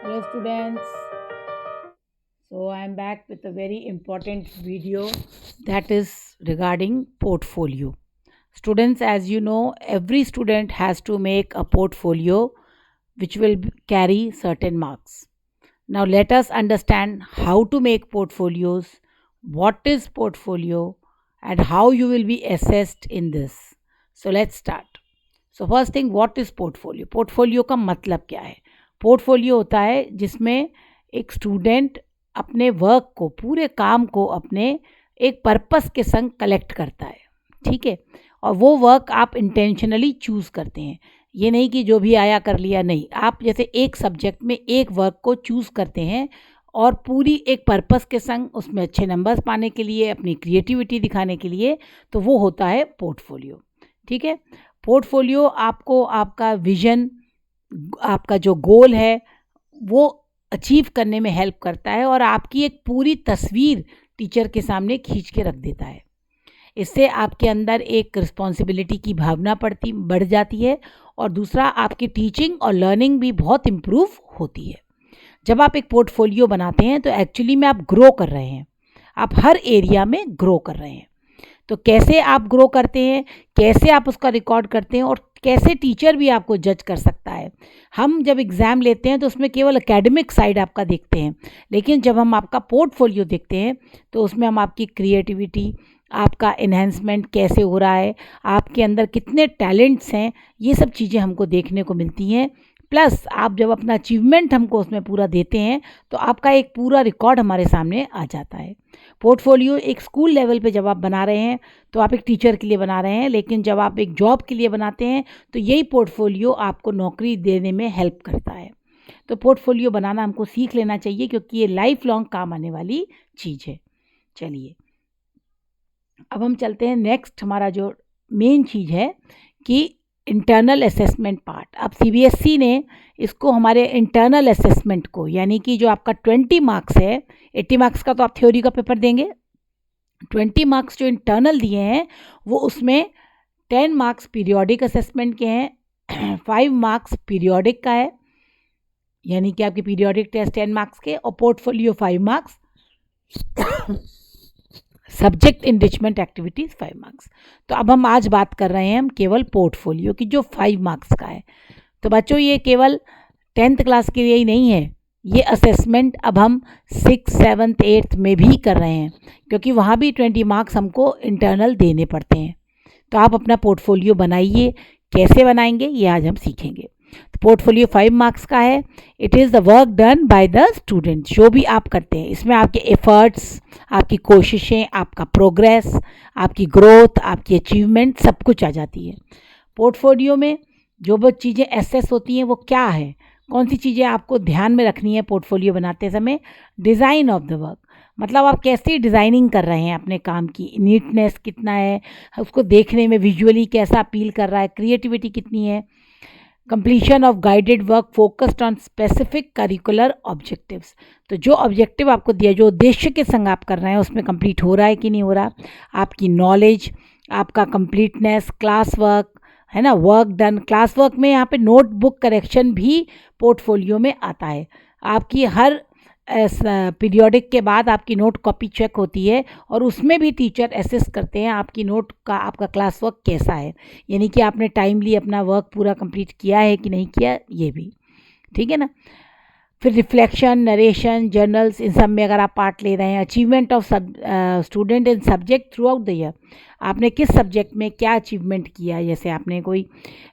Hello students, so I am back with a very important video that is regarding portfolio. Students, as you know, every student has to make a portfolio which will carry certain marks. Now let us understand how to make portfolios, what is portfolio, and how you will be assessed in this. So let's start. So first thing, what is portfolio? Portfolio का मतलब क्या है? Portfolio होता है जिसमें एक student अपने work को, पूरे काम को अपने एक पर्पस के संग कलेक्ट करता है, ठीक है? और वो वर्क आप इंटेंशनली चूज़ करते हैं। ये नहीं कि जो भी आया कर लिया, नहीं। आप जैसे एक सब्जेक्ट में एक वर्क को चूज़ करते हैं और पूरी एक पर्पस के संग उसमें अच्छे नंबर्स पाने के लिए, अपनी क्रिएटिविटी दिखाने के लिए, तो वो होता है पोर्टफोलियो, ठीक है? पोर्टफोलियो आपको आपका विज़न, आपका जो गोल है, वो अचीव करने में हेल्प करता है और आपकी एक पूरी तस्वीर टीचर के सामने खींच के रख देता है। इससे आपके अंदर एक रिस्पॉन्सिबिलिटी की भावना बढ़ जाती है और दूसरा, आपकी टीचिंग और लर्निंग भी बहुत इम्प्रूव होती है। जब आप एक पोर्टफोलियो बनाते हैं तो एक्चुअली में आप ग्रो कर रहे हैं, आप हर एरिया में ग्रो कर रहे हैं। तो कैसे आप ग्रो करते हैं, कैसे आप उसका रिकॉर्ड करते हैं और कैसे टीचर भी आपको जज कर सकता है। हम जब एग्ज़ाम लेते हैं तो उसमें केवल एकेडमिक साइड आपका देखते हैं, लेकिन जब हम आपका पोर्टफोलियो देखते हैं तो उसमें हम आपकी क्रिएटिविटी, आपका इन्हेंसमेंट कैसे हो रहा है, आपके अंदर कितने टैलेंट्स हैं, ये सब चीज़ें हमको देखने को मिलती हैं। प्लस आप जब अपना अचीवमेंट हमको उसमें पूरा देते हैं तो आपका एक पूरा रिकॉर्ड हमारे सामने आ जाता है। पोर्टफोलियो एक स्कूल लेवल पे जब आप बना रहे हैं तो आप एक टीचर के लिए बना रहे हैं, लेकिन जब आप एक जॉब के लिए बनाते हैं तो यही पोर्टफोलियो आपको नौकरी देने में हेल्प करता है। तो पोर्टफोलियो बनाना हमको सीख लेना चाहिए क्योंकि ये लाइफ लॉन्ग काम आने वाली चीज़ है। चलिए, अब हम चलते हैं नेक्स्ट। हमारा जो मेन चीज़ है कि इंटरनल असेसमेंट पार्ट। अब सीबीएसई ने इसको, हमारे इंटरनल असेसमेंट को, यानी कि जो आपका 20 मार्क्स है, 80 मार्क्स का तो आप थ्योरी का पेपर देंगे, 20 मार्क्स जो इंटरनल दिए हैं वो उसमें 10 मार्क्स पीरियोडिक असेसमेंट के हैं, 5 मार्क्स पीरियोडिक का है, यानी कि आपके पीरियोडिक टेस्ट 10 मार्क्स के, और portfolio 5 marks, subject enrichment activities 5 marks. तो अब हम आज बात कर रहे हैं हम केवल पोर्टफोलियो की, जो 5 मार्क्स का है। तो बच्चों, ये केवल 10th क्लास के लिए ही नहीं है, ये असेसमेंट अब हम 6th 7th 8th में भी कर रहे हैं, क्योंकि वहाँ भी 20 मार्क्स हमको इंटरनल देने पड़ते हैं। तो आप अपना पोर्टफोलियो बनाइए। कैसे बनाएंगे ये आज हम सीखेंगे। तो पोर्टफोलियो 5 मार्क्स का है। It is the work done by the student. जो भी आप करते हैं इसमें आपके एफर्ट्स, आपकी कोशिशें, आपका प्रोग्रेस, आपकी ग्रोथ, आपकी अचीवमेंट सब कुछ आ जाती है। पोर्टफोलियो में जो वो चीज़ें एसेस होती हैं वो क्या है, कौन सी चीज़ें आपको ध्यान में रखनी है पोर्टफोलियो बनाते समय? डिज़ाइन ऑफ द वर्क, मतलब आप कैसी डिज़ाइनिंग कर रहे हैं अपने काम की, नीटनेस कितना है, उसको देखने में विजुअली कैसा अपील कर रहा है, क्रिएटिविटी कितनी है। Completion of guided work focused on specific curricular objectives, तो जो ऑब्जेक्टिव आपको दिया, जो उद्देश्य के संग आप कर रहे हैं, उसमें कंप्लीट हो रहा है कि नहीं हो रहा। आपकी नॉलेज, आपका कंप्लीटनेस, क्लास वर्क है ना, वर्क डन। क्लास वर्क में यहाँ पे नोटबुक करेक्शन भी पोर्टफोलियो में आता है। आपकी हर पीरियोडिक के बाद आपकी नोट कॉपी चेक होती है और उसमें भी टीचर असेस करते हैं आपकी नोट का, आपका क्लास वर्क कैसा है, यानी कि आपने टाइमली अपना वर्क पूरा कंप्लीट किया है कि नहीं किया, ये भी, ठीक है ना। फिर रिफ्लेक्शन, नरेशन, जर्नल्स, इन सब में अगर आप पार्ट ले रहे हैं। Achievement of student in subject through out the year, आपने किस सब्जेक्ट में क्या अचीवमेंट किया है, जैसे आपने कोई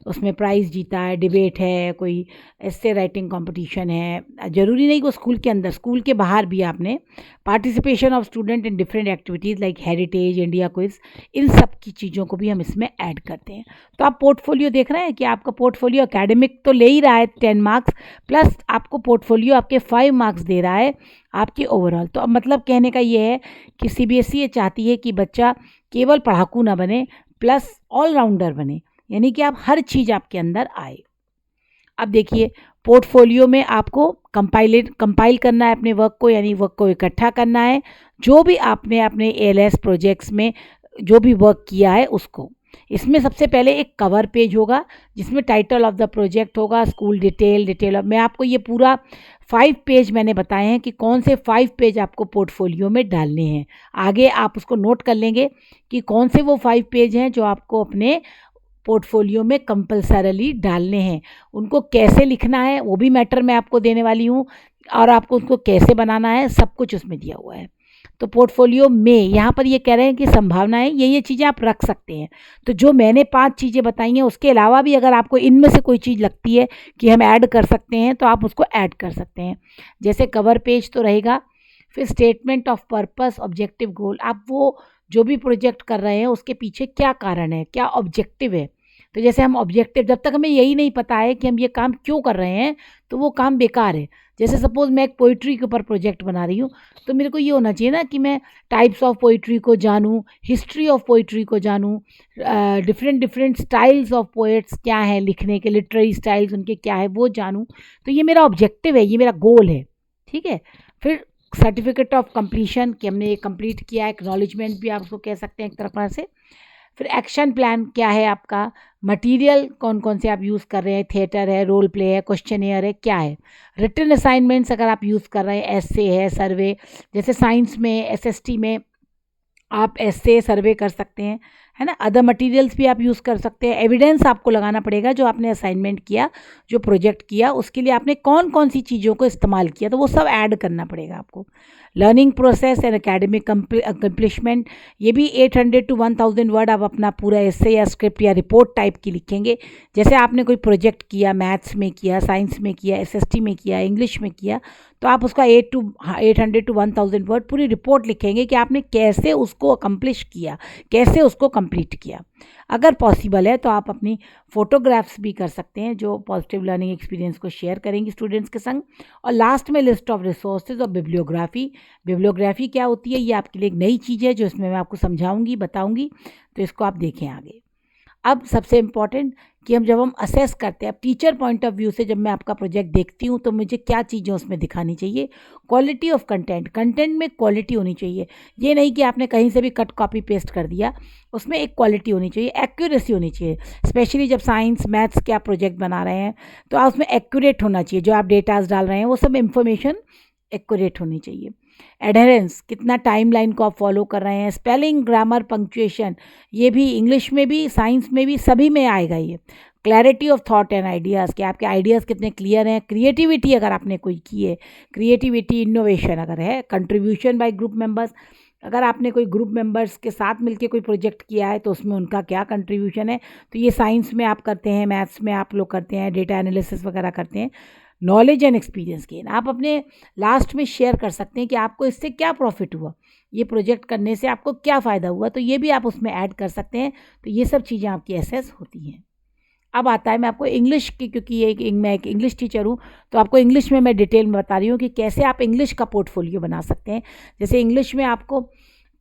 उसमें प्राइज़ जीता है, डिबेट है, कोई एस्से राइटिंग कंपटीशन है, ज़रूरी नहीं कि स्कूल के अंदर, स्कूल के बाहर भी आपने participation of student in different activities like heritage, India quiz, इन सब की चीज़ों को भी हम इसमें ऐड करते हैं। तो आप पोर्टफोलियो देख रहे हैं कि आपका पोर्टफोलियो एकेडमिक तो ले ही रहा है 10 मार्क्स, प्लस आपको पोर्टफोलियो आपके 5 मार्क्स दे रहा है आपके ओवरऑल। तो अब मतलब कहने का ये है कि सीबीएसई ये चाहती है कि बच्चा केवल पढ़ाकू ना बने, प्लस ऑलराउंडर बने, यानी कि आप हर चीज़ आपके अंदर आए। अब देखिए, पोर्टफोलियो में आपको कंपाइल करना है अपने वर्क को, यानी वर्क को इकट्ठा करना है, जो भी आपने अपने एएलएस प्रोजेक्ट्स में जो भी वर्क किया है उसको। इसमें सबसे पहले एक कवर पेज होगा जिसमें टाइटल ऑफ द प्रोजेक्ट होगा, स्कूल डिटेल ऑफ, मैं आपको ये पूरा 5 पेज मैंने बताए हैं कि कौन से 5 पेज आपको पोर्टफोलियो में डालने हैं। आगे आप उसको नोट कर लेंगे कि कौन से वो 5 पेज हैं जो आपको अपने पोर्टफोलियो में कंपल्सरली डालने हैं। उनको कैसे लिखना है वो भी मैटर मैं आपको देने वाली हूँ, और आपको उसको कैसे बनाना है सब कुछ उसमें दिया हुआ है। तो पोर्टफोलियो में यहाँ पर ये कह रहे हैं कि संभावनाएं ये चीज़ें आप रख सकते हैं। तो जो मैंने 5 चीज़ें बताई हैं उसके अलावा भी अगर आपको इनमें से कोई चीज़ लगती है कि हम ऐड कर सकते हैं तो आप उसको ऐड कर सकते हैं। जैसे कवर पेज तो रहेगा, फिर स्टेटमेंट ऑफ पर्पस, ऑब्जेक्टिव, गोल, आप वो जो भी प्रोजेक्ट कर रहे हैं उसके पीछे क्या कारण है, क्या ऑब्जेक्टिव है। तो जैसे हम ऑब्जेक्टिव, जब तक हमें यही नहीं पता है कि हम ये काम क्यों कर रहे हैं तो वो काम बेकार है। जैसे सपोज़ मैं एक पोइट्री के ऊपर प्रोजेक्ट बना रही हूँ, तो मेरे को ये होना चाहिए ना कि मैं टाइप्स ऑफ पोइट्री को जानूँ, हिस्ट्री ऑफ पोइट्री को जानूँ, different different styles of poets क्या हैं लिखने के, लिटरेरी स्टाइल्स उनके क्या है वो जानूँ। तो ये मेरा ऑब्जेक्टिव है, ये मेरा गोल है, ठीक है। फिर सर्टिफिकेट ऑफ कंप्लीशन कि हमने ये कंप्लीट किया, एक्नॉलेजमेंट भी आप उसको कह सकते हैं एक तरह से। फिर एक्शन प्लान क्या है आपका, मटेरियल कौन कौन से आप यूज़ कर रहे हैं, थिएटर है, रोल प्ले है, क्वेश्चनियर है, क्या है। रिटन असाइनमेंट्स अगर आप यूज़ कर रहे हैं, एस्से है, सर्वे, जैसे साइंस में एसएसटी में आप एस्से सर्वे कर सकते हैं, है ना। अदर मटेरियल्स भी आप यूज़ कर सकते हैं। एविडेंस आपको लगाना पड़ेगा जो आपने असाइनमेंट किया, जो प्रोजेक्ट किया, उसके लिए आपने कौन कौन सी चीज़ों को इस्तेमाल किया, तो वो सब ऐड करना पड़ेगा आपको। Learning process and academic accomplishment, ये भी 800 to 1000 वर्ड आप अपना पूरा एस्से या स्क्रिप्ट या रिपोर्ट टाइप की लिखेंगे। जैसे आपने कोई प्रोजेक्ट किया, मैथ्स में किया, साइंस में किया, एसएसटी में किया, इंग्लिश में किया, तो आप उसका 800 to 1000 वर्ड पूरी रिपोर्ट लिखेंगे कि आपने कैसे उसको अकम्प्लिश किया, कैसे उसको कंप्लीट किया। अगर पॉसिबल है तो आप अपनी फ़ोटोग्राफ्स भी कर सकते हैं जो पॉजिटिव लर्निंग एक्सपीरियंस को शेयर करेंगी स्टूडेंट्स के संग। और लास्ट में लिस्ट ऑफ रिसोर्सेज और बिब्लियोग्राफी। बिब्लियोग्राफी क्या होती है, ये आपके लिए एक नई चीज़ है जो इसमें मैं आपको समझाऊंगी, बताऊंगी, तो इसको आप देखें आगे। अब सबसे इम्पॉर्टेंट कि जब हम असेस करते हैं, अब टीचर पॉइंट ऑफ व्यू से जब मैं आपका प्रोजेक्ट देखती हूँ तो मुझे क्या चीज़ें उसमें दिखानी चाहिए। क्वालिटी ऑफ कंटेंट, कंटेंट में क्वालिटी होनी चाहिए। ये नहीं कि आपने कहीं से भी कट कॉपी पेस्ट कर दिया, उसमें एक क्वालिटी होनी चाहिए, एक्यूरेसी होनी चाहिए। स्पेशली जब साइंस मैथ्स के आप प्रोजेक्ट बना रहे हैं तो आप उसमें एक्यूरेट होना चाहिए, जो आप डेटाज डाल रहे हैं वो सब इंफॉर्मेशन एक्यूरेट होनी चाहिए। एडहेरेंस, कितना टाइमलाइन को आप फॉलो कर रहे हैं। स्पेलिंग, ग्रामर, पंक्चुएशन, ये भी इंग्लिश में भी, साइंस में भी, सभी में आएगा ये। Clarity of thought and ideas, कि आपके आइडियाज़ कितने क्लियर हैं। क्रिएटिविटी अगर आपने कोई की है, क्रिएटिविटी, इनोवेशन अगर है। कंट्रीब्यूशन बाय ग्रुप मेंबर्स, अगर आपने कोई ग्रुप मेंबर्स के साथ मिलके कोई प्रोजेक्ट किया है तो उसमें उनका क्या कंट्रीब्यूशन है। तो ये साइंस में आप करते हैं, मैथ्स में आप लोग करते हैं, डेटा एनालिसिस वगैरह करते हैं। नॉलेज एंड एक्सपीरियंस गेन, आप अपने लास्ट में शेयर कर सकते हैं कि आपको इससे क्या प्रॉफिट हुआ, ये प्रोजेक्ट करने से आपको क्या फ़ायदा हुआ, तो ये भी आप उसमें ऐड कर सकते हैं। तो ये सब चीज़ें आपकी एसेस होती हैं। अब आता है मैं आपको इंग्लिश की, क्योंकि मैं एक इंग्लिश टीचर हूँ तो आपको इंग्लिश में मैं डिटेल में बता रही हूँ कि कैसे आप इंग्लिश का पोर्टफोलियो बना सकते हैं। जैसे इंग्लिश में आपको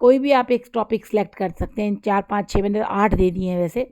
कोई भी आप एक टॉपिक सेलेक्ट कर सकते हैं, 4 5 6 मैंने 8 दे दिए हैं वैसे।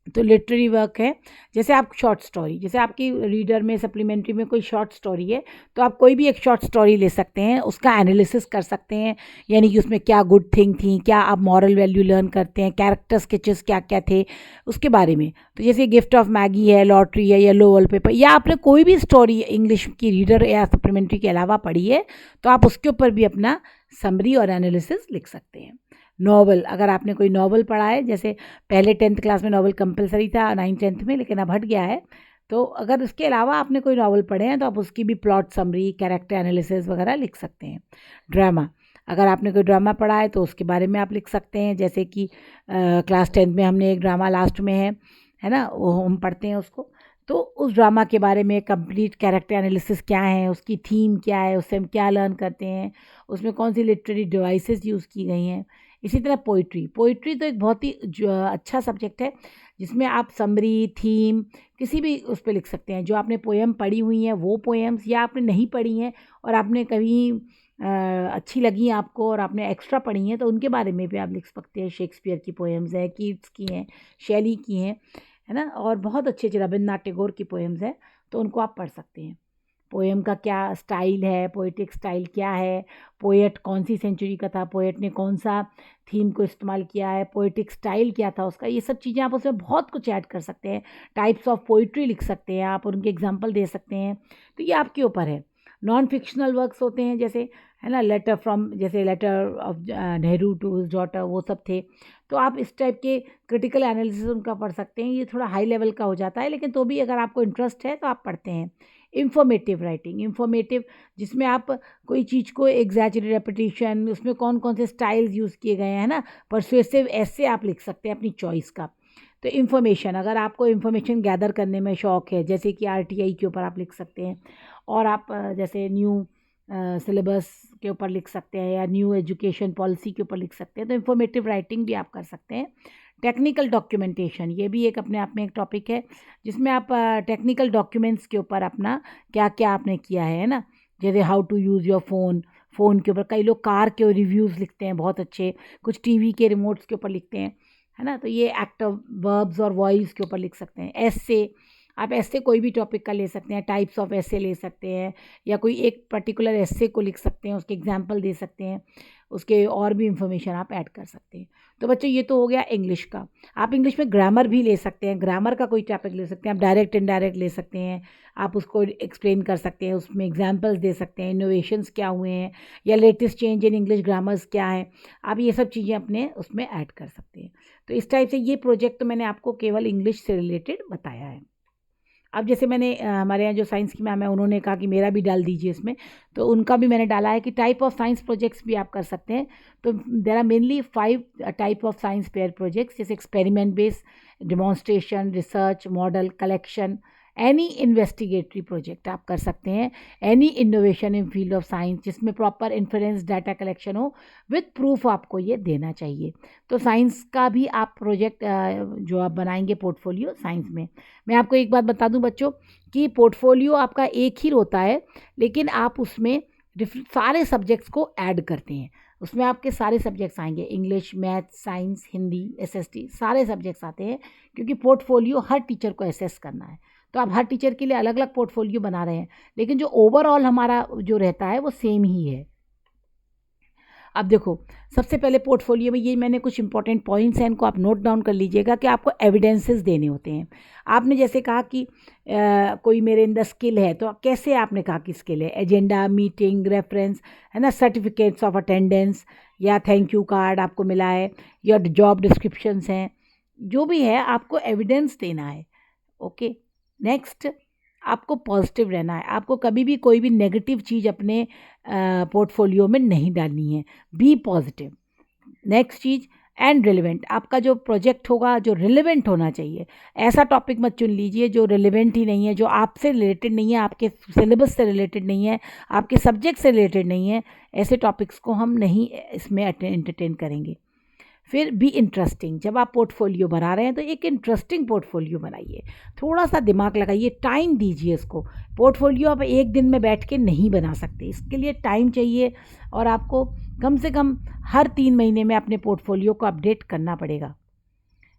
तो लिटरेरी वर्क है, जैसे आप शॉर्ट स्टोरी, जैसे आपकी रीडर में सप्लीमेंट्री में कोई शॉर्ट स्टोरी है तो आप कोई भी एक शॉर्ट स्टोरी ले सकते हैं, उसका एनालिसिस कर सकते हैं, यानी कि उसमें क्या गुड थिंग थी, क्या आप मॉरल वैल्यू लर्न करते हैं, कैरेक्टर स्केचेस क्या क्या थे उसके बारे में। तो जैसे गिफ्ट ऑफ मैगी है, लॉटरी है, येलो वॉलपेपर, या आपने कोई भी स्टोरी इंग्लिश की रीडर या सप्लीमेंट्री के अलावा पढ़ी है तो आप उसके ऊपर भी अपना समरी और एनालिसिस लिख सकते हैं। नॉवल, अगर आपने कोई नॉवल पढ़ा है, जैसे पहले 10th क्लास में नॉवल कंपलसरी था 9th 10th में, लेकिन अब हट गया है, तो अगर उसके अलावा आपने कोई नॉवल पढ़े हैं तो आप उसकी भी प्लॉट समरी, कैरेक्टर एनालिसिस वगैरह लिख सकते हैं। ड्रामा, अगर आपने कोई ड्रामा पढ़ा है तो उसके बारे में आप लिख सकते हैं, जैसे कि क्लास 10th में हमने एक ड्रामा लास्ट में है ना, वो हम पढ़ते हैं उसको, तो उस ड्रामा के बारे में कंप्लीट कैरेक्टर एनालिसिस क्या है, उसकी थीम क्या है, उससे हम क्या लर्न करते हैं, उसमें कौन सी लिटरेरी डिवाइसेस यूज़ की गई हैं। इसी तरह पोइट्री, पोइट्री तो एक बहुत ही अच्छा सब्जेक्ट है जिसमें आप समरी, थीम किसी भी उस पर लिख सकते हैं। जो आपने पोएम पढ़ी हुई हैं वो पोएम्स, या आपने नहीं पढ़ी हैं और आपने कभी अच्छी लगी आपको और आपने एक्स्ट्रा पढ़ी हैं तो उनके बारे में भी आप लिख सकते हैं। शेक्सपियर की पोएम्स हैं, कीट्स की हैं, शैली की हैं, है ना, और बहुत अच्छे अच्छे रविन्द्रनाथ टैगोर की पोएम्स हैं, तो उनको आप पढ़ सकते हैं। पोएम का क्या स्टाइल है, पोएटिक स्टाइल क्या है, पोएट कौन सी सेंचुरी का था, पोएट ने कौन सा थीम को इस्तेमाल किया है, पोएटिक स्टाइल क्या था उसका, ये सब चीज़ें आप उसमें बहुत कुछ ऐड कर सकते हैं। टाइप्स ऑफ पोइट्री लिख सकते हैं आप, उनके एग्जाम्पल दे सकते हैं, तो ये आपके ऊपर है। नॉन फिक्शनल वर्क्स होते हैं जैसे, है ना, लेटर फ्रॉम, जैसे letter of Nehru to his daughter, वो सब थे। तो आप इस टाइप के क्रिटिकल एनालिसिस उनका पढ़ सकते हैं। ये थोड़ा हाई लेवल का हो जाता है, लेकिन तो भी अगर आपको इंटरेस्ट है तो आप पढ़ते हैं। इंफॉर्मेटिव राइटिंग, इंफॉर्मेटिव जिसमें आप कोई चीज़ को एग्जैजरेट रेपिटेशन, उसमें कौन कौन से स्टाइल्स यूज़ किए गए हैं ना, परसुएसिव ऐसे आप लिख सकते हैं अपनी चॉइस का। तो इन्फॉर्मेशन, अगर आपको इन्फॉर्मेशन गैदर करने में शौक़ है, जैसे कि आरटीआई के ऊपर आप लिख सकते हैं, और आप जैसे न्यू सिलेबस के ऊपर लिख सकते हैं या न्यू एजुकेशन पॉलिसी के ऊपर लिख सकते हैं, तो इन्फॉर्मेटिव राइटिंग भी आप कर सकते हैं। टेक्निकल डॉक्यूमेंटेशन, ये भी एक अपने आप में एक टॉपिक है, जिसमें आप टेक्निकल डॉक्यूमेंट्स के ऊपर अपना क्या क्या आपने किया है ना, जैसे how to use your phone, phone के ऊपर कई लोग कार के रिव्यूज़ लिखते हैं बहुत अच्छे, कुछ टीवी के रिमोट्स के ऊपर लिखते हैं, है ना, तो ये एक्टिव वर्ब्स और वॉइस के ऊपर लिख सकते हैं। ऐसे आप ऐसे कोई भी टॉपिक का ले सकते हैं, टाइप्स ऑफ ऐसे ले सकते हैं, या कोई एक पर्टिकुलर ऐसे को लिख सकते हैं, उसके एग्जाम्पल दे सकते हैं, उसके और भी इंफॉर्मेशन आप ऐड कर सकते हैं। तो बच्चों ये तो हो गया इंग्लिश का। आप इंग्लिश में ग्रामर भी ले सकते हैं, ग्रामर का कोई टॉपिक ले सकते हैं, आप डायरेक्ट इनडायरेक्ट ले सकते हैं, आप उसको एक्सप्लेन कर सकते हैं, उसमें एग्जाम्पल्स दे सकते हैं, इनोवेशंस क्या हुए हैं या latest change in English grammars क्या है, आप ये सब चीज़ें अपने उसमें ऐड कर सकते हैं। तो इस टाइप से ये प्रोजेक्ट तो मैंने आपको केवल इंग्लिश से रिलेटेड बताया है। अब जैसे मैंने हमारे यहाँ जो साइंस की मैम है, उन्होंने कहा कि मेरा भी डाल दीजिए इसमें, तो उनका भी मैंने डाला है कि टाइप ऑफ साइंस प्रोजेक्ट्स भी आप कर सकते हैं। तो there are mainly 5 type of science fair projects, जैसे experiment based, demonstration, research, model, collection, any investigatory project आप कर सकते हैं, any innovation in field of science जिसमें प्रॉपर इन्फ्रेंस डाटा कलेक्शन हो विथ प्रूफ, आपको ये देना चाहिए। तो साइंस का भी आप प्रोजेक्ट जो आप बनाएंगे पोर्टफोलियो साइंस में, मैं आपको एक बात बता दूं बच्चों कि पोर्टफोलियो आपका एक ही होता है, लेकिन आप उसमें सारे सब्जेक्ट्स को ऐड करते हैं। उसमें आपके सारे सब्जेक्ट्स आएंगे, English, math, science, Hindi, SST, सारे सब्जेक्ट्स आते हैं, क्योंकि पोर्टफोलियो हर टीचर को असेस करना है। तो आप हर टीचर के लिए अलग अलग पोर्टफोलियो बना रहे हैं, लेकिन जो ओवरऑल हमारा जो रहता है वो सेम ही है। अब देखो, सबसे पहले पोर्टफोलियो में ये मैंने कुछ इंपॉर्टेंट पॉइंट्स हैं, इनको आप नोट डाउन कर लीजिएगा कि आपको एविडेंसेस देने होते हैं। आपने जैसे कहा कि कोई मेरे अंदर स्किल है, तो कैसे आपने कहा कि स्किल है, एजेंडा, मीटिंग, रेफरेंस, है ना, सर्टिफिकेट्स ऑफ अटेंडेंस या थैंक यू कार्ड आपको मिला है, या जॉब डिस्क्रिप्शंस हैं, जो भी है आपको एविडेंस देना है। ओके, नेक्स्ट, आपको पॉजिटिव रहना है, आपको कभी भी कोई भी नेगेटिव चीज़ अपने पोर्टफोलियो में नहीं डालनी है, बी पॉजिटिव। नेक्स्ट चीज़, एंड रिलेवेंट, आपका जो प्रोजेक्ट होगा जो रिलेवेंट होना चाहिए। ऐसा टॉपिक मत चुन लीजिए जो रिलेवेंट ही नहीं है, जो आपसे रिलेटेड नहीं है, आपके सिलेबस से रिलेटेड नहीं है, आपके सब्जेक्ट से रिलेटेड नहीं है, ऐसे टॉपिक्स को हम नहीं इसमें एंटरटेन करेंगे। फिर भी इंटरेस्टिंग, जब आप पोर्टफोलियो बना रहे हैं तो एक इंटरेस्टिंग पोर्टफोलियो बनाइए, थोड़ा सा दिमाग लगाइए, टाइम दीजिए इसको। पोर्टफोलियो आप एक दिन में बैठ के नहीं बना सकते, इसके लिए टाइम चाहिए, और आपको कम से कम हर 3 महीने में अपने पोर्टफोलियो को अपडेट करना पड़ेगा,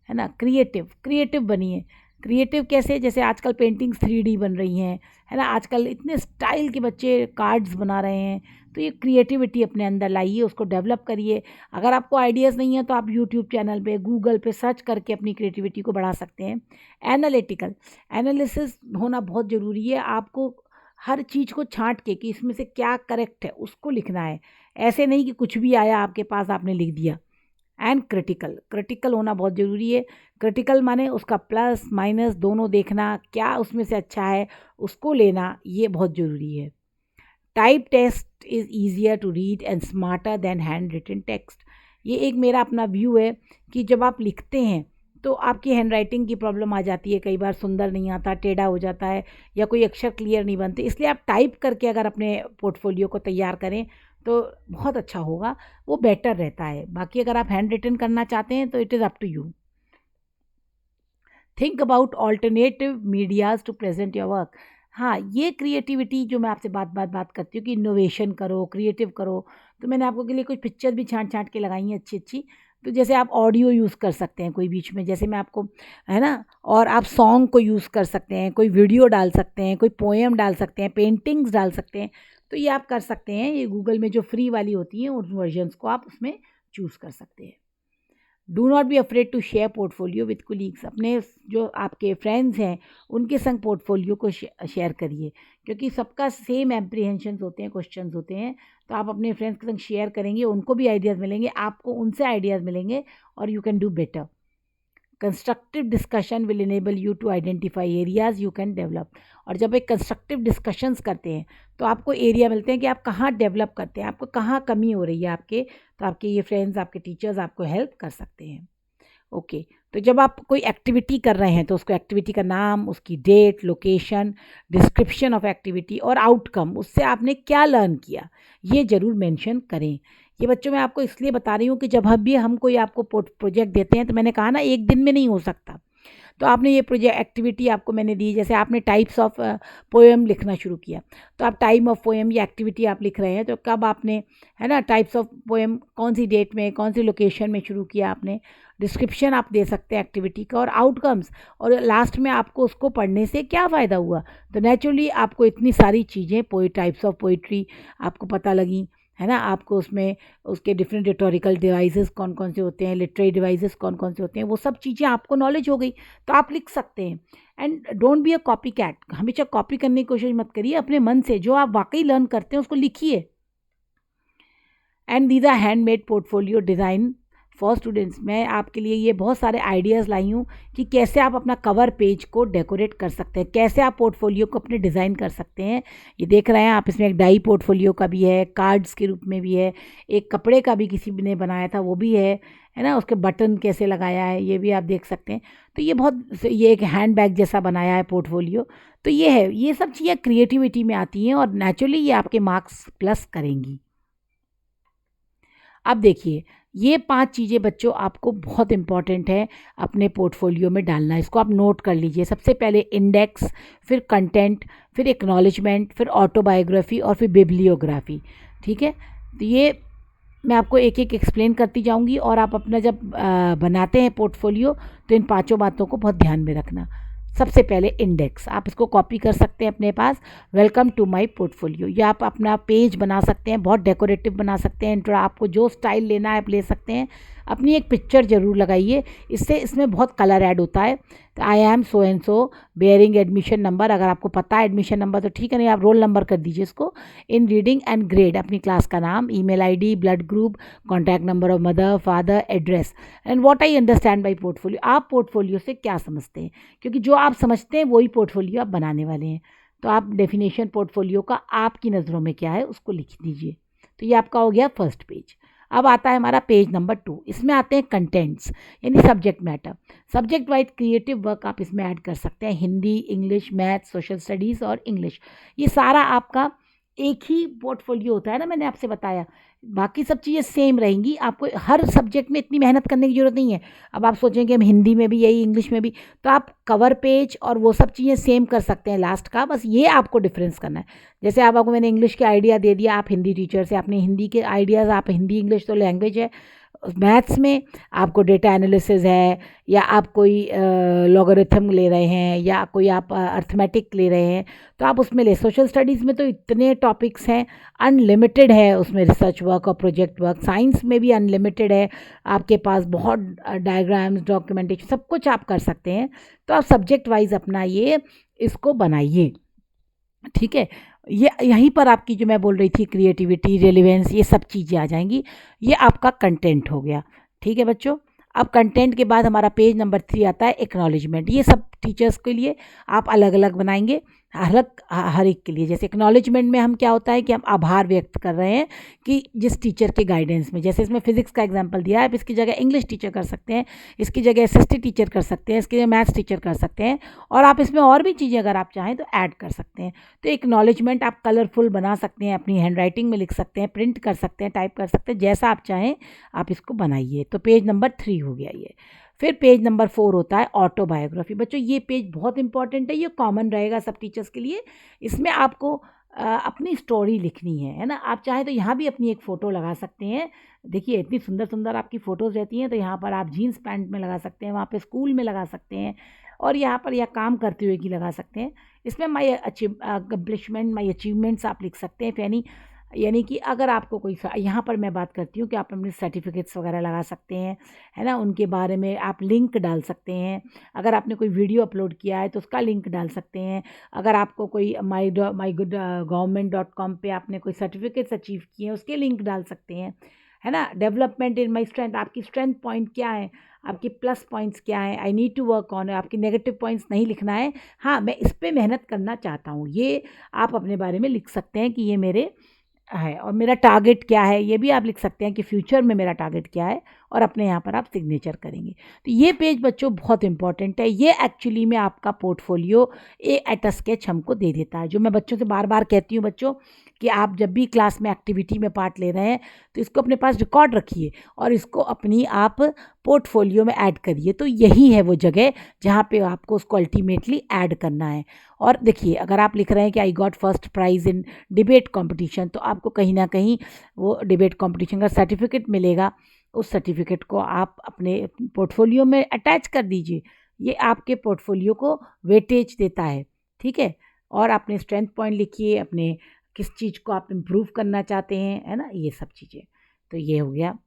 है ना। क्रिएटिव, क्रिएटिव बनिए। क्रिएटिव कैसे, जैसे आजकल पेंटिंग्स 3D बन रही हैं, है ना, आजकल इतने स्टाइल के बच्चे कार्ड्स बना रहे हैं, तो ये क्रिएटिविटी अपने अंदर लाइए, उसको डेवलप करिए। अगर आपको आइडियाज़ नहीं है तो आप यूट्यूब चैनल पे, गूगल पे सर्च करके अपनी क्रिएटिविटी को बढ़ा सकते हैं। एनालिटिकल, एनालिसिस होना बहुत ज़रूरी है, आपको हर चीज़ को छांट के कि इसमें से क्या करेक्ट है उसको लिखना है, ऐसे नहीं कि कुछ भी आया आपके पास आपने लिख दिया। एंड क्रिटिकल, क्रिटिकल होना बहुत ज़रूरी है। क्रिटिकल माने उसका प्लस माइनस दोनों देखना, क्या उसमें से अच्छा है उसको लेना, ये बहुत ज़रूरी है। Type test is easier to read and smarter than handwritten text, ये एक मेरा अपना व्यू है कि जब आप लिखते हैं तो आपकी हैंड राइटिंग की प्रॉब्लम आ जाती है, कई बार सुंदर नहीं आता, टेढ़ा हो जाता है, या कोई अक्षर क्लियर नहीं बनते, इसलिए आप टाइप करके अगर अपने पोर्टफोलियो को तैयार करें तो बहुत अच्छा होगा, वो बेटर रहता है। बाकी अगर आप हैंड रिटन करना चाहते हैं तो it is up to you. Think about alternative medias to present your work, हाँ, ये क्रिएटिविटी जो मैं आपसे बात करती हूँ कि इनोवेशन करो, क्रिएटिव करो, तो मैंने आपको के लिए कुछ पिक्चर भी छाँट छाँट के लगाई हैं अच्छी अच्छी, तो जैसे आप ऑडियो यूज़ कर सकते हैं कोई बीच में, जैसे मैं आपको, है ना, और आप सॉन्ग को यूज़ कर सकते हैं, कोई वीडियो डाल सकते हैं, कोई पोएम डाल सकते हैं, पेंटिंग्स डाल सकते हैं। तो ये आप कर सकते हैं, ये गूगल में जो फ्री वाली होती हैं उन वर्जन्स को आप उसमें चूज़ कर सकते हैं। Do not be afraid to share portfolio with colleagues. अपने जो आपके फ्रेंड्स हैं उनके संग पोर्टफोलियो को शेयर करिए, क्योंकि सबका सेम एप्रीहेंशंस होते हैं, क्वेश्चंस होते हैं। तो आप अपने फ्रेंड्स के संग शेयर करेंगे, उनको भी आइडियाज़ मिलेंगे, आपको उनसे आइडियाज़ मिलेंगे, और you can do better. Constructive discussion will enable you to identify areas you can develop. और जब एक कंस्ट्रक्टिव डिस्कशंस करते हैं तो आपको एरिया मिलते हैं कि आप कहाँ डेवलप करते हैं, आपको कहाँ कमी हो रही है आपके, तो आपके ये फ्रेंड्स, आपके टीचर्स आपको हेल्प कर सकते हैं। ओके, तो जब आप कोई एक्टिविटी कर रहे हैं तो उसको एक्टिविटी का नाम, उसकी date, location, description of activity और आउटकम, उससे आपने क्या लर्न किया, ये ज़रूर मेंशन करें। ये बच्चों मैं आपको इसलिए बता रही हूँ कि जब हम कोई आपको प्रोजेक्ट देते हैं, तो मैंने कहा ना एक दिन में नहीं हो सकता। तो आपने ये प्रोजेक्ट एक्टिविटी आपको मैंने दी, जैसे आपने टाइप्स ऑफ पोएम लिखना शुरू किया, तो आप टाइम ऑफ पोएम या एक्टिविटी आप लिख रहे हैं, तो कब आपने, है ना, टाइप्स ऑफ पोएम कौन सी डेट में, कौन सी लोकेशन में शुरू किया आपने, डिस्क्रिप्शन आप दे सकते हैं एक्टिविटी का, और आउटकम्स, और लास्ट में आपको उसको पढ़ने से क्या फ़ायदा हुआ। तो नेचुरली आपको इतनी सारी चीज़ें, टाइप्स ऑफ पोइट्री आपको पता लगी, है ना, आपको उसमें उसके डिफरेंट रिटोरिकल डिवाइसेस कौन कौन से होते हैं, लिटरेरी डिवाइसेस कौन कौन से होते हैं, वो सब चीज़ें आपको नॉलेज हो गई, तो आप लिख सकते हैं। And don't be a copycat, हमेशा कॉपी करने की कोशिश मत करिए, अपने मन से जो आप वाकई लर्न करते हैं उसको लिखिए। And these are handmade portfolio design for students. मैं आपके लिए ये बहुत सारे आइडियाज़ लाई हूँ कि कैसे आप अपना कवर पेज को डेकोरेट कर सकते हैं, कैसे आप पोर्टफोलियो को अपने डिज़ाइन कर सकते हैं। ये देख रहे हैं आप, इसमें एक डाई पोर्टफोलियो का भी है, कार्ड्स के रूप में भी है, एक कपड़े का भी किसी ने बनाया था वो भी है ना, उसके बटन कैसे लगाया है ये भी आप देख सकते हैं। तो ये एक हैंड बैग जैसा बनाया है पोर्टफोलियो। तो ये है, ये सब चीज़ें क्रिएटिविटी में आती हैं और नेचुरली ये आपके मार्क्स प्लस करेंगी। अब देखिए, ये 5 चीज़ें बच्चों आपको बहुत इम्पॉर्टेंट है अपने पोर्टफोलियो में डालना। इसको आप नोट कर लीजिए। सबसे पहले इंडेक्स, फिर कंटेंट, फिर एक्नॉलेजमेंट, फिर ऑटोबायोग्राफी और फिर बिब्लियोग्राफी। ठीक है, तो ये मैं आपको एक एक एक्सप्लेन करती जाऊंगी, और आप अपना जब बनाते हैं पोर्टफोलियो तो इन 5 बातों को बहुत ध्यान में रखना। सबसे पहले इंडेक्स, आप इसको कॉपी कर सकते हैं अपने पास, वेलकम टू माय पोर्टफोलियो। या आप अपना पेज बना सकते हैं, बहुत डेकोरेटिव बना सकते हैं, इंट्रो, आपको जो स्टाइल लेना है आप ले सकते हैं। अपनी एक पिक्चर ज़रूर लगाइए, इससे इसमें बहुत कलर ऐड होता है। तो I am so and so bearing admission number, अगर आपको पता है एडमिशन नंबर तो ठीक है, नहीं आप रोल नंबर कर दीजिए इसको। इन रीडिंग एंड ग्रेड, अपनी क्लास का नाम, email ID, blood group, contact number of mother father, address, and what I understand by portfolio. आप पोर्टफोलियो से क्या समझते हैं, क्योंकि जो आप समझते हैं वही पोर्टफोलियो आप बनाने वाले हैं। तो आप डेफिनेशन पोर्टफोलियो का आपकी नज़रों में क्या है उसको लिख दीजिए। तो ये आपका हो गया फर्स्ट पेज। अब आता है हमारा पेज नंबर 2। इसमें आते हैं कंटेंट्स, यानी subject matter. Subject wise creative work आप इसमें ऐड कर सकते हैं, Hindi, English, math, social studies और इंग्लिश। ये सारा आपका एक ही पोर्टफोलियो होता है ना, मैंने आपसे बताया। बाकी सब चीज़ें सेम रहेंगी, आपको हर सब्जेक्ट में इतनी मेहनत करने की ज़रूरत नहीं है। अब आप सोचें कि हम हिंदी में भी यही, इंग्लिश में भी, तो आप कवर पेज और वो सब चीज़ें सेम कर सकते हैं लास्ट का, बस ये आपको डिफरेंस करना है। जैसे आप, आपको मैंने इंग्लिश के आइडिया दे दिया, आप हिंदी टीचर से आपने हिंदी के आइडियाज़, आप हिंदी इंग्लिश तो लैंग्वेज है। मैथ्स में आपको डेटा एनालिसिस है, या आप कोई लॉगरिथम ले रहे हैं, या कोई आप अर्थमेटिक ले रहे हैं, तो आप उसमें ले। सोशल स्टडीज़ में तो इतने टॉपिक्स हैं, अनलिमिटेड है उसमें रिसर्च वर्क और प्रोजेक्ट वर्क। साइंस में भी अनलिमिटेड है, आपके पास बहुत डायग्राम्स, डॉक्यूमेंटेशन, सब कुछ आप कर सकते हैं। तो आप सब्जेक्ट वाइज अपना ये इसको बनाइए। ठीक है, ये यहीं पर आपकी जो मैं बोल रही थी क्रिएटिविटी, रेलिवेंस, ये सब चीज़ें आ जाएंगी। ये आपका कंटेंट हो गया। ठीक है बच्चों, अब कंटेंट के बाद हमारा पेज नंबर 3 आता है एक्नॉलेजमेंट। ये सब टीचर्स के लिए आप अलग अलग बनाएंगे, हर एक के लिए। जैसे एक्नॉलेजमेंट में हम क्या होता है कि हम आभार व्यक्त कर रहे हैं कि जिस टीचर के गाइडेंस में, जैसे इसमें फिजिक्स का एग्जांपल दिया है, आप इसकी जगह इंग्लिश टीचर कर सकते हैं, इसकी जगह एसएसटी टीचर कर सकते हैं, इसकी जगह मैथ्स टीचर कर सकते हैं, और आप इसमें और भी चीज़ें अगर आप चाहें तो ऐड कर सकते हैं। तो एक्नॉलेजमेंट आप कलरफुल बना सकते हैं, अपनी हैंड राइटिंग में लिख सकते हैं, प्रिंट कर सकते हैं, टाइप कर सकते हैं, जैसा आप चाहें आप इसको बनाइए। तो पेज नंबर 3 हो गया ये। फिर पेज नंबर 4 होता है ऑटोबायोग्राफी। बच्चों ये पेज बहुत इंपॉर्टेंट है, ये कॉमन रहेगा सब टीचर्स के लिए। इसमें आपको अपनी स्टोरी लिखनी है ना। आप चाहें तो यहाँ भी अपनी एक फ़ोटो लगा सकते हैं। देखिए इतनी सुंदर सुंदर आपकी फ़ोटोज़ रहती हैं, तो यहाँ पर आप जीन्स पैंट में लगा सकते हैं, वहाँ पे स्कूल में लगा सकते हैं, और यहाँ पर या काम करते हुए की लगा सकते हैं। इसमें माई अकम्पलिशमेंट, माई अचीवमेंट्स आप लिख सकते हैं। यानी कि अगर आपको कोई यहाँ पर मैं बात करती हूँ कि आप अपने सर्टिफिकेट्स वगैरह लगा सकते हैं, है ना। उनके बारे में आप लिंक डाल सकते हैं। अगर आपने कोई वीडियो अपलोड किया है तो उसका लिंक डाल सकते हैं। अगर आपको कोई माई गुड गवर्नमेंट.com पे आपने कोई सर्टिफिकेट्स अचीव किए हैं उसके लिंक डाल सकते हैं, है ना। डेवलपमेंट इन माई स्ट्रेंथ, आपकी स्ट्रेंथ पॉइंट क्या है, आपके प्लस पॉइंट्स क्या हैं, I need to work on, आपकी नेगेटिव पॉइंट्स नहीं लिखना है। हाँ, मैं इस पे मेहनत करना चाहता हूँ, ये आप अपने बारे में लिख सकते हैं कि ये मेरे है। और मेरा टारगेट क्या है ये भी आप लिख सकते हैं कि फ्यूचर में मेरा टारगेट क्या है, और अपने यहाँ पर आप सिग्नेचर करेंगे। तो ये पेज बच्चों बहुत इंपॉर्टेंट है। ये एक्चुअली में आपका पोर्टफोलियो एट अ स्केच हमको दे देता है। जो मैं बच्चों से बार बार कहती हूँ बच्चों कि आप जब भी क्लास में एक्टिविटी में पार्ट ले रहे हैं तो इसको अपने पास रिकॉर्ड रखिए और इसको अपनी आप पोर्टफोलियो में ऐड करिए। तो यही है वो जगह जहाँ पे आपको उसको अल्टीमेटली ऐड करना है। और देखिए अगर आप लिख रहे हैं कि I got first prize in debate competition, तो आपको कहीं ना कहीं वो डिबेट कंपटीशन का सर्टिफिकेट मिलेगा। उस सर्टिफिकेट को आप अपने पोर्टफोलियो में अटैच कर दीजिए। ये आपके पोर्टफोलियो को वेटेज देता है, ठीक है। और अपने स्ट्रेंथ पॉइंट लिखिए, अपने किस चीज़ को आप इम्प्रूव करना चाहते हैं, है ना, ये सब चीज़ें। तो ये हो गया।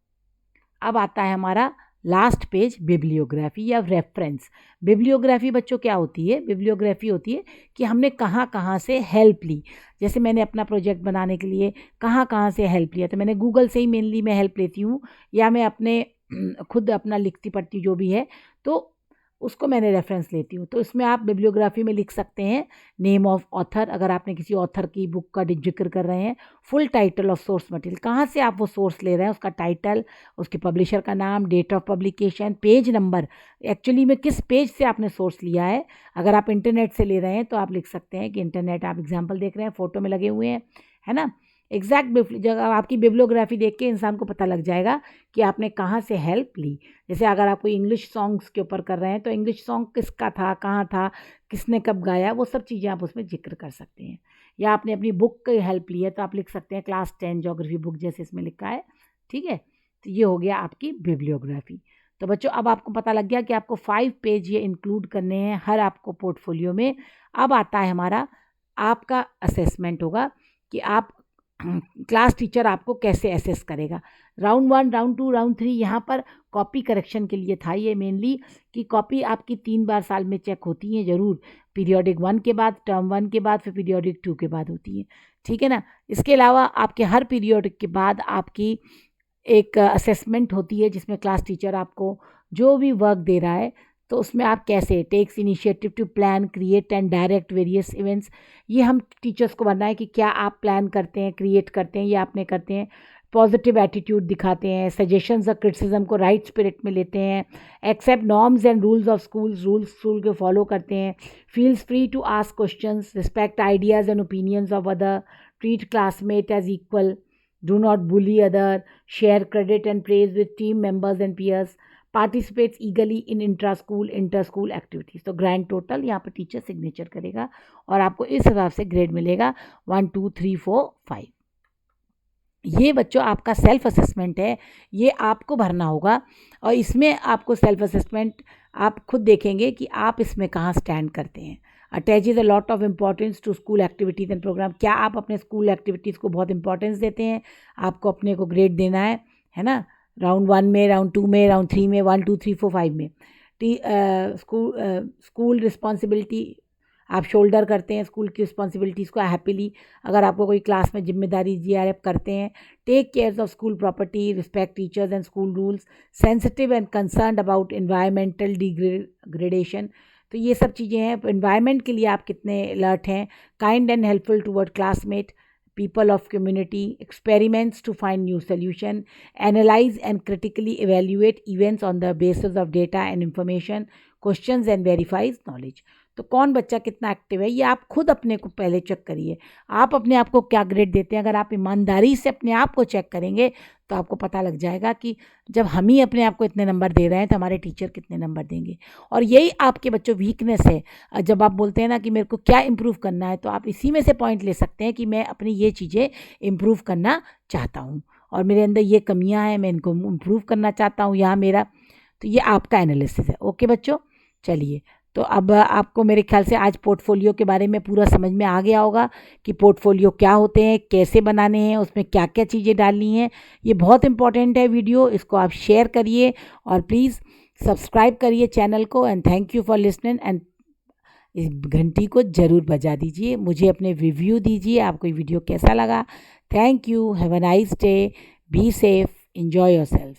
अब आता है हमारा लास्ट पेज, बिब्लियोग्राफी या रेफरेंस। बिब्लियोग्राफी बच्चों क्या होती है? बिब्लियोग्राफी होती है कि हमने कहाँ कहाँ से हेल्प ली। जैसे मैंने अपना प्रोजेक्ट बनाने के लिए कहाँ कहाँ से हेल्प लिया, तो मैंने गूगल से ही मेनली मैं हेल्प लेती हूँ, या मैं अपने खुद अपना लिखती पढ़ती जो भी है तो उसको मैंने रेफरेंस लेती हूँ। तो इसमें आप बिब्लियोग्राफी में लिख सकते हैं नेम ऑफ ऑथर, अगर आपने किसी ऑथर की बुक का जिक्र कर रहे हैं, full title of source material, कहाँ से आप वो सोर्स ले रहे हैं, उसका टाइटल, उसके पब्लिशर का नाम, date of publication, page number, actually में किस पेज से आपने सोर्स लिया है। अगर आप इंटरनेट से ले रहे हैं तो आप लिख सकते हैं कि इंटरनेट, आप एग्जाम्पल देख रहे हैं फ़ोटो में लगे हुए हैं, है ना। एग्जैक्ट जगह आपकी बिब्लियोग्राफी देख के इंसान को पता लग जाएगा कि आपने कहाँ से हेल्प ली। जैसे अगर आप कोई इंग्लिश सॉन्ग्स के ऊपर कर रहे हैं तो इंग्लिश सॉन्ग किसका था, कहाँ था, किसने कब गाया, वो सब चीज़ें आप उसमें जिक्र कर सकते हैं। या आपने अपनी बुक की हेल्प ली है तो आप लिख सकते हैं क्लास 10 ज्योग्राफी बुक, जैसे इसमें लिखा है, ठीक है। तो ये हो गया आपकी बिब्लियोग्राफी। तो बच्चों अब आपको पता लग गया कि आपको 5 पेज ये इंक्लूड करने हैं हर आपको पोर्टफोलियो में। अब आता है हमारा आपका असेसमेंट होगा कि आप क्लास टीचर आपको कैसे असेस करेगा। राउंड 1, राउंड 2, राउंड 3, यहाँ पर कॉपी करेक्शन के लिए था ये मेनली, कि कॉपी आपकी 3 बार साल में चेक होती हैं ज़रूर, पीरियोडिक 1 के बाद, टर्म 1 के बाद, फिर पीरियोडिक 2 के बाद होती है, ठीक है ना। इसके अलावा आपके हर पीरियोडिक के बाद आपकी एक असेसमेंट होती है जिसमें क्लास टीचर आपको जो भी वर्क दे रहा है तो उसमें आप कैसे takes initiative to plan, create and direct various events. ये हम टीचर्स को बनना है कि क्या आप प्लान करते हैं, क्रिएट करते हैं या आपने करते हैं, पॉजिटिव एटीट्यूड दिखाते हैं, सजेशंस और क्रिटिसिज्म को राइट स्पिरिट में लेते हैं, accept norms and rules of rules school के फॉलो करते हैं, feels free to ask questions, respect ideas and opinions of other, treat classmate as equal, do not bully other, share credit and praise with team members and peers, participates eagerly in intra-school, inter-school activities। तो grand total यहाँ पर teacher signature करेगा और आपको इस हिसाब से grade मिलेगा 1 2 3 4 5। ये बच्चों आपका सेल्फ असेसमेंट है, ये आपको भरना होगा। और इसमें आपको सेल्फ असेसमेंट आप खुद देखेंगे कि आप इसमें कहाँ स्टैंड करते हैं। Attaches a lot of importance to school activities and programme, क्या आप अपने स्कूल एक्टिविटीज़ को बहुत इंपॉर्टेंस देते हैं, आपको अपने को ग्रेड देना है ना। राउंड 1 में, राउंड 2 में, राउंड 3 में, 1 2 3 4 5 में। स्कूल रिस्पॉन्सिबिलिटी आप शोल्डर करते हैं स्कूल की रिस्पॉन्सिबिलिटीज़ को हैप्पीली। अगर आपको कोई क्लास में जिम्मेदारी जीआरएफ करते हैं, take care of school property, respect teachers and school rules, sensitive and concern about environmental degradation. तो ये सब चीज़ें हैं। इन्वायरमेंट के लिए आप कितने अलर्ट हैं, kind and helpful toward classmate, people of community, experiments to find new solution, analyze and critically evaluate events on the basis of data and information, questions and verifies knowledge। तो कौन बच्चा कितना active है ये आप खुद अपने को पहले चेक करिए। आप अपने आप को क्या ग्रेड देते हैं, अगर आप ईमानदारी से अपने आप को चेक करेंगे तो आपको पता लग जाएगा कि जब हम ही अपने आप को इतने नंबर दे रहे हैं तो हमारे टीचर कितने नंबर देंगे। और यही आपके बच्चों वीकनेस है। जब आप बोलते हैं ना कि मेरे को क्या इम्प्रूव करना है, तो आप इसी में से पॉइंट ले सकते हैं कि मैं अपनी ये चीज़ें इम्प्रूव करना चाहता हूँ और मेरे अंदर ये कमियां हैं, मैं इनको इम्प्रूव करना चाहता हूँ, यहाँ मेरा। तो ये आपका एनालिसिस है। ओके बच्चों, चलिए। तो अब आपको मेरे ख्याल से आज पोर्टफोलियो के बारे में पूरा समझ में आ गया होगा कि पोर्टफोलियो क्या होते हैं, कैसे बनाने हैं, उसमें क्या क्या चीज़ें डालनी हैं। ये बहुत इंपॉर्टेंट है वीडियो, इसको आप शेयर करिए और प्लीज़ सब्सक्राइब करिए चैनल को। And thank you for listening. And इस घंटी को ज़रूर बजा दीजिए, मुझे अपने रिव्यू दीजिए, आपको ये वीडियो कैसा लगा। Thank you, have a nice day, be safe, enjoy yourself.